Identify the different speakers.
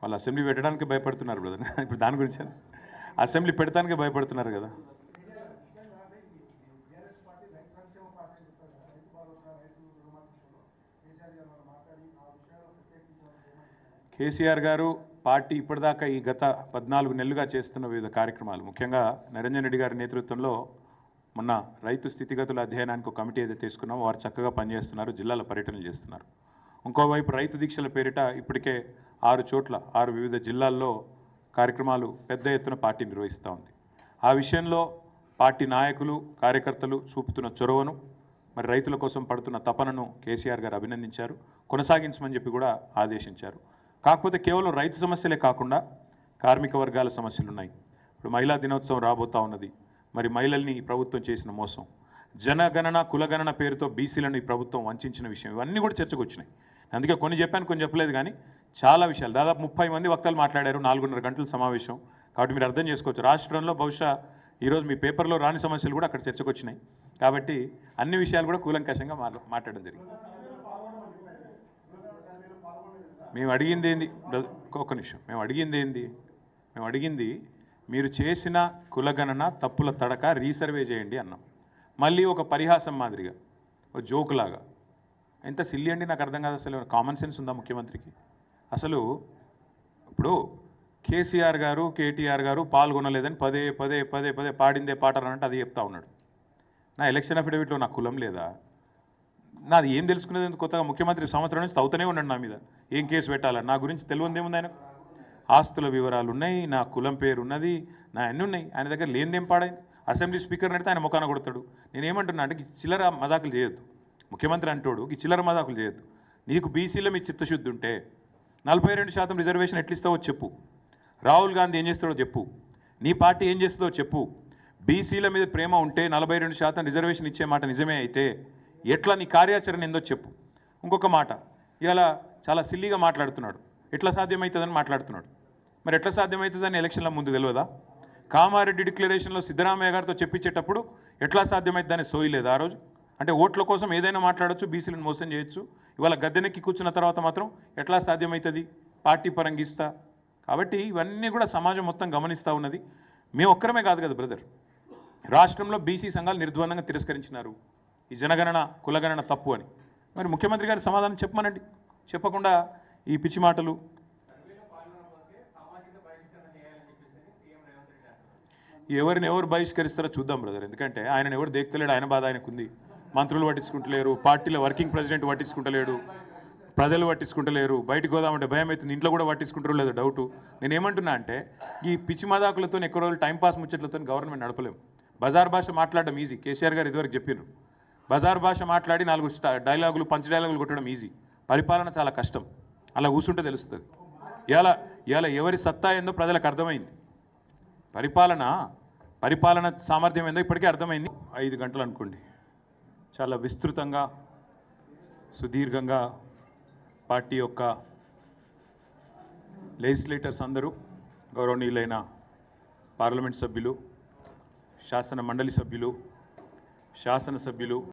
Speaker 1: వాళ్ళు అసెంబ్లీ పెట్టడానికి భయపడుతున్నారు బ్రదర్. ఇప్పుడు దాని గురించి అసెంబ్లీ పెడతానికి భయపడుతున్నారు కదా. కేసీఆర్ గారు పార్టీ ఇప్పటిదాకా ఈ గత 14 నెలలుగా చేస్తున్న వివిధ కార్యక్రమాలు, ముఖ్యంగా నిరంజన్ రెడ్డి గారి నేతృత్వంలో మొన్న రైతు స్థితిగతుల అధ్యయనానికి ఒక కమిటీ ఏదైతే తీసుకున్నామో వారు చక్కగా పనిచేస్తున్నారు, జిల్లాల పర్యటనలు చేస్తున్నారు. ఇంకోవైపు రైతు దీక్షల పేరిట ఇప్పటికే 6 చోట్ల 6 వివిధ జిల్లాల్లో కార్యక్రమాలు పెద్ద ఎత్తున పార్టీ నిర్వహిస్తూ ఉంది. ఆ విషయంలో పార్టీ నాయకులు కార్యకర్తలు చూపుతున్న చొరవను, మరి రైతుల కోసం పడుతున్న తపనను కేసీఆర్ గారు అభినందించారు, కొనసాగించమని చెప్పి కూడా ఆదేశించారు. కాకపోతే కేవలం రైతు సమస్యలే కాకుండా కార్మిక వర్గాల సమస్యలు ఉన్నాయి. ఇప్పుడు మహిళా దినోత్సవం రాబోతూ ఉన్నది. మరి మహిళల్ని ఈ ప్రభుత్వం చేసిన మోసం, జనగణన కులగణన పేరుతో బీసీలను ఈ ప్రభుత్వం వంచిన విషయం, ఇవన్నీ కూడా చర్చకు వచ్చినాయి. అందుకే కొన్ని చెప్పాను, కొన్ని చెప్పలేదు. కానీ చాలా విషయాలు, దాదాపు 30 మంది వక్తలు మాట్లాడారు, 4.5 గంటల సమావేశం. కాబట్టి మీరు అర్థం చేసుకోవచ్చు, రాష్ట్రంలో బహుశా ఈరోజు మీ పేపర్లో రాని సమస్యలు కూడా అక్కడ చర్చకు వచ్చినాయి. కాబట్టి అన్ని విషయాలు కూడా కూలంకషంగా మాట్లాడడం జరిగింది. మేము అడిగింది ఏంది, ఒక్క నిమిషం, మేము అడిగింది మీరు చేసిన కులగణన తప్పుల తడక రీసర్వే చేయండి అన్నాం. మళ్ళీ ఒక పరిహాసం మాదిరిగా, ఒక జోకులాగా, ఎంత సిల్లి అండి, నాకు అర్థం కాదు. అసలు కామన్ సెన్స్ ఉందా ముఖ్యమంత్రికి? అసలు ఇప్పుడు కేసీఆర్ గారు కేటీఆర్ గారు పాల్గొనలేదని పదే పదే పదే పదే పాడిందే పాటారంటే అది చెప్తా ఉన్నాడు. నా ఎలక్షన్ అఫిడవిట్లో నా కులం లేదా? నాది ఏం తెలుసుకునేది? కొత్తగా ముఖ్యమంత్రి సంవత్సరం నుంచి తవ్వుతూనే ఉన్నాడు నా మీద, ఏం కేసు పెట్టాలని. నా గురించి తెలియదేముంది ఆయన? ఆస్తుల వివరాలు ఉన్నాయి, నా కులం పేరు ఉన్నది, నా అన్నీ ఉన్నాయి. ఆయన దగ్గర లేనిదేం పాడైంది? అసెంబ్లీ స్పీకర్ నడితే ఆయన ముఖాన కొడతాడు. నేనేమంటున్నా అంటే చిల్లర మజాకులు చేయొద్దు. ముఖ్యమంత్రి అంటోడు ఈ చిల్లర మజాకులు చేయొద్దు. నీకు బీసీలో మీ చిత్తశుద్ధి ఉంటే 42% రిజర్వేషన్ ఎట్లిస్తావో చెప్పు. రాహుల్ గాంధీ ఏం చేస్తాడో చెప్పు. నీ పార్టీ ఏం చేస్తుందో చెప్పు. బీసీల మీద ప్రేమ ఉంటే 42% రిజర్వేషన్ ఇచ్చే మాట నిజమే అయితే ఎట్లా నీ కార్యాచరణ ఏందో చెప్పు. ఇంకొక మాట, ఇలా చాలా సిల్లీగా మాట్లాడుతున్నాడు, ఎట్లా సాధ్యమవుతుందని మాట్లాడుతున్నాడు. మరి ఎట్లా సాధ్యమవుతుందని ఎలక్షన్ల ముందు తెలియదా? కామారెడ్డి డిక్లరేషన్లో సిద్ధరామయ్య గారితో చెప్పించేటప్పుడు ఎట్లా సాధ్యమవుతుందని సోయలేదు ఆ రోజు. అంటే ఓట్ల కోసం ఏదైనా మాట్లాడచ్చు, బీసీలను మోసం చేయొచ్చు. ఇవాళ గద్దెనెక్కి కూర్చున్న తర్వాత మాత్రం ఎట్లా సాధ్యమవుతుంది? పార్టీ పరంగిస్తా. కాబట్టి ఇవన్నీ కూడా సమాజం మొత్తం గమనిస్తూ ఉన్నది. మేము ఒక్కరమే కాదు కదా బ్రదర్, రాష్ట్రంలో బీసీ సంఘాలు నిర్ద్వందంగా తిరస్కరించినారు ఈ జనగణన కులగణన తప్పు అని. మరి ముఖ్యమంత్రి గారి సమాధానం చెప్పమనండి. చెప్పకుండా ఈ పిచ్చి మాటలు. ఎవరిని ఎవరు బహిష్కరిస్తారో చూద్దాం బ్రదర్. ఎందుకంటే ఆయనను ఎవరు దేక్తలేడు, ఆయన బాధ ఆయనకుంది. మంత్రులు పట్టించుకుంటలేరు, పార్టీలో వర్కింగ్ ప్రెసిడెంట్ పట్టించుకుంటలేడు, ప్రజలు పట్టించుకుంటలేరు. బయటకు పోదామంటే భయం అవుతుంది, ఇంట్లో కూడా పట్టించుకుంటారో లేదో డౌటు. నేనేమంటున్నా అంటే ఈ పిచ్చి మదాకులతో ఎక్కువ రోజులు టైంపాస్ ముచ్చట్లతో గవర్నమెంట్ నడపలేము. బజార్ భాష మాట్లాడడం ఈజీ, కేసీఆర్ గారు ఇదివరకు చెప్పారు. బజార్ భాష మాట్లాడి 4 డైలాగులు పంచ్ డైలాగులు కొట్టడం ఈజీ, పరిపాలన చాలా కష్టం. అలా కూర్చుంటే తెలుస్తుంది. ఇలా ఎవరి సత్తా ఏందో ప్రజలకు అర్థమైంది. పరిపాలన సామర్థ్యం ఏందో ఇప్పటికే అర్థమైంది. 5 గంటలు అనుకోండి, చాలా విస్తృతంగా సుదీర్ఘంగా పార్టీ యొక్క లెజిస్లేటర్స్ అందరూ, గౌరవనీయులైన పార్లమెంట్ సభ్యులు, శాసన మండలి సభ్యులు, శాసనసభ్యులు,